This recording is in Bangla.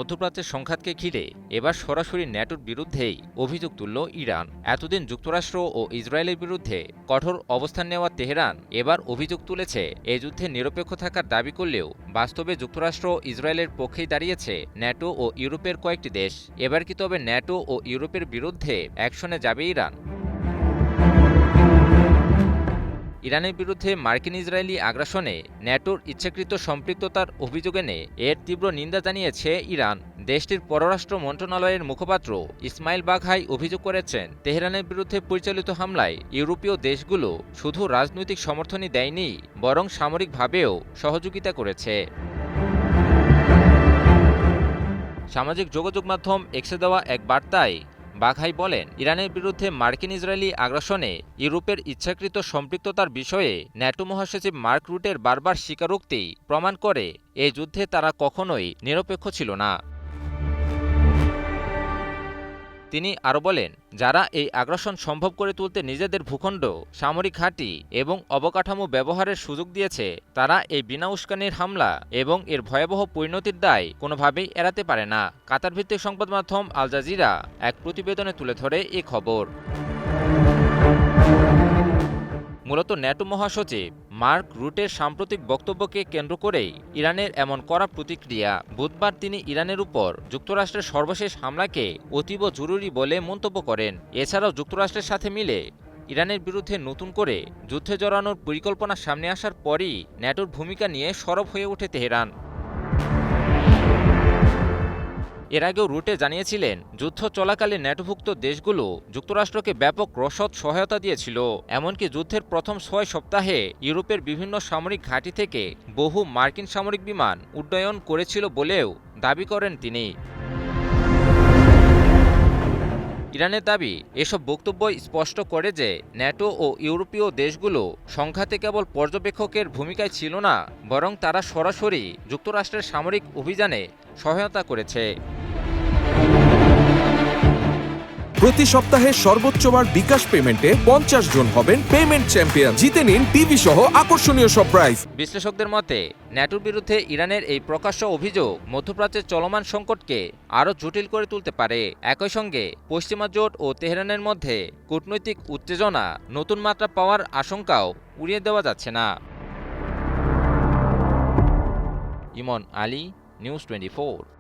মধ্যপ্রাচ্যের সংঘাতকে ঘিরে এবার সরাসরি ন্যাটোর বিরুদ্ধেই অভিযোগ তুলল ইরান। এতদিন যুক্তরাষ্ট্র ও ইসরায়েলের বিরুদ্ধে কঠোর অবস্থান নেওয়া তেহরান এবার অভিযোগ তুলেছে এই যুদ্ধে নিরপেক্ষ থাকার দাবি করলেও বাস্তবে যুক্তরাষ্ট্র ইসরায়েলের পক্ষেই দাঁড়িয়েছে ন্যাটো ও ইউরোপের কয়েকটি দেশ। এবার কি তবে ন্যাটো ও ইউরোপের বিরুদ্ধে অ্যাকশনে যাবে ইরান? ইরানের বিরুদ্ধে মার্কিন ইসরায়েলি আগ্রাসনে ন্যাটোর ইচ্ছাকৃত সম্পৃক্ততার অভিযোগ এনে এর তীব্র নিন্দা জানিয়েছে ইরান। দেশটির পররাষ্ট্র মন্ত্রণালয়ের মুখপাত্র ইসমাইল বাঘাই অভিযোগ করেছেন, তেহরানের বিরুদ্ধে পরিচালিত হামলায় ইউরোপীয় দেশগুলো শুধু রাজনৈতিক সমর্থনই দেয়নি, বরং সামরিকভাবেও সহযোগিতা করেছে। সামাজিক যোগাযোগ মাধ্যম এক্সে দেওয়া এক বার্তায় বাঘাই বলেন, ইরানের বিরুদ্ধে মার্কিন ইসরায়েলি আগ্রাসনে ইউরোপের ইচ্ছাকৃত সম্পৃক্ততার বিষয়ে ন্যাটো মহাসচিব মার্ক রুটের বারবার স্বীকারোক্তি প্রমাণ করে এই যুদ্ধে তারা কখনোই নিরপেক্ষ ছিল না। তিনি আরও বলেন, যারা এই আগ্রাসন সম্ভব করে তুলতে নিজেদের ভূখণ্ড, সামরিক ঘাঁটি এবং অবকাঠামো ব্যবহারের সুযোগ দিয়েছে, তারা এই বিনা উস্কানির হামলা এবং এর ভয়াবহ পরিণতির দায় কোনোভাবেই এড়াতে পারে না। কাতার ভিত্তিক সংবাদ মাধ্যম আল জাজিরা এক প্রতিবেদনে তুলে ধরে এই খবর। মূলত ন্যাটো মহাসচিব মার্ক রুটের সাম্প্রতিক বক্তব্যকে কেন্দ্র করেই ইরানের এমন কড়া প্রতিক্রিয়া। বুধবার তিনি ইরানের উপর যুক্তরাষ্ট্রের সর্বশেষ হামলাকে অতীব জরুরি বলে মন্তব্য করেন। এছাড়াও যুক্তরাষ্ট্রের সাথে মিলে ইরানের বিরুদ্ধে নতুন করে যুদ্ধে জড়ানোর পরিকল্পনা সামনে আসার পরই ন্যাটোর ভূমিকা নিয়ে সরব হয়ে ওঠে তেহরান। এর আগেও রুটে জানিয়েছিলেন, যুদ্ধ চলাকালে ন্যাটোভুক্ত দেশগুলো যুক্তরাষ্ট্রকে ব্যাপক রসদ সহায়তা দিয়েছিল। এমনকি যুদ্ধের প্রথম 6 সপ্তাহে ইউরোপের বিভিন্ন সামরিক ঘাঁটি থেকে বহু মার্কিন সামরিক বিমান উড্ডয়ন করেছিল বলেও দাবি করেন তিনি। ইরানের দাবি, এসব বক্তব্য স্পষ্ট করে যে ন্যাটো ও ইউরোপীয় দেশগুলো সংঘাতে কেবল পর্যবেক্ষকের ভূমিকায় ছিল না, বরং তারা সরাসরি যুক্তরাষ্ট্রের সামরিক অভিযানে সহায়তা করেছে। প্রতি সপ্তাহে সর্বোচ্চবার বিকাশ পেমেন্টে 50 জন হবেন পেমেন্ট চ্যাম্পিয়ন। জিতে নিন টিভি সহ আকর্ষণীয় সব প্রাইজ। বিশ্লেষকদের মতে, ন্যাটোর বিরুদ্ধে ইরানের এই প্রকাশ্য অভিযোগ মধ্যপ্রাচ্যের চলমান সংকটকে আরও জটিল করে তুলতে পারে। একই সঙ্গে পশ্চিমা জোট ও তেহরানের মধ্যে কূটনৈতিক উত্তেজনা নতুন মাত্রা পাওয়ার আশঙ্কাও উড়িয়ে দেওয়া যাচ্ছে না। ইমন আলী, নিউজ 24।